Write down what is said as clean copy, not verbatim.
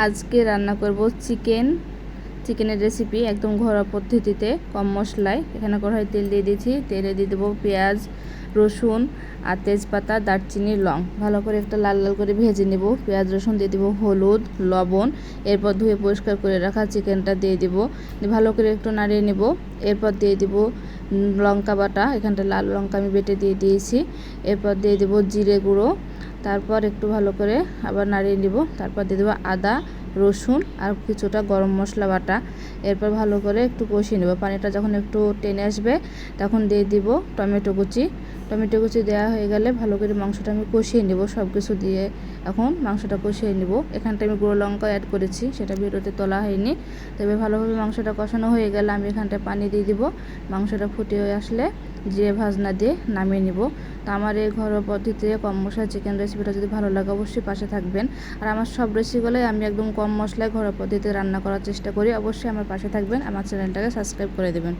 আজকে রান্না করব চিকেনের রেসিপি একদম ঘরোয়া পদ্ধতিতে কম মশলায়। এখানে কড়াই তেল দিয়ে দিয়েছি, তেলে দিয়ে দেবো পেঁয়াজ, রসুন আর তেজপাতা, দারচিনি, লং। ভালো করে একটা লাল লাল করে ভেজে নেব। পেঁয়াজ রসুন দিয়ে দেবো, হলুদ, লবণ, এরপর ধুয়ে পরিষ্কার করে রাখা চিকেনটা দিয়ে দেব, ভালো করে একটু নাড়িয়ে নেব। এরপর দিয়ে দেব লঙ্কা বাটা, এখানটা লাল লঙ্কা আমি বেটে দিয়ে দিয়েছি। এরপর দিয়ে দেবো জিরে গুঁড়ো, তারপর একটু ভালো করে আবার নাড়িয়ে নেব। তারপর দিয়ে দেবো আদা, রসুন আর কিছুটা গরম মশলা বাটা। এরপর ভালো করে একটু কষিয়ে নেব। পানিটা যখন একটু টেনে আসবে তখন দিয়ে দিব টমেটো কুচি দেওয়া হয়ে গেলে ভালো করে মাংসটা আমি কষিয়ে নেব। সব কিছু দিয়ে এখন মাংসটা কষিয়ে নেব। এখানটা আমি গুঁড়ো লঙ্কা অ্যাড করেছি, সেটা ভিডিওতে তোলা হয়নি। তবে ভালোভাবে মাংসটা কষানো হয়ে গেলে আমি এখানটায় পানি দিয়ে দিব। মাংসটা ফুটে হয়ে আসলে জিরে ভাজনা দিয়ে নামিয়ে নিব। তো আমার এই ঘরোয়া পদ্ধতিতে কম মশলা চিকেন রেসিপিটা যদি ভালো লাগে অবশ্যই পাশে থাকবেন। আর আমার সব রেসিপিগুলোই আমি একদম কম মশলায় ঘরোয়া পদ্ধতিতে রান্না করার চেষ্টা করি। অবশ্যই আমার পাশে থাকবেন, আমার চ্যানেলটাকে সাবস্ক্রাইব করে দেবেন।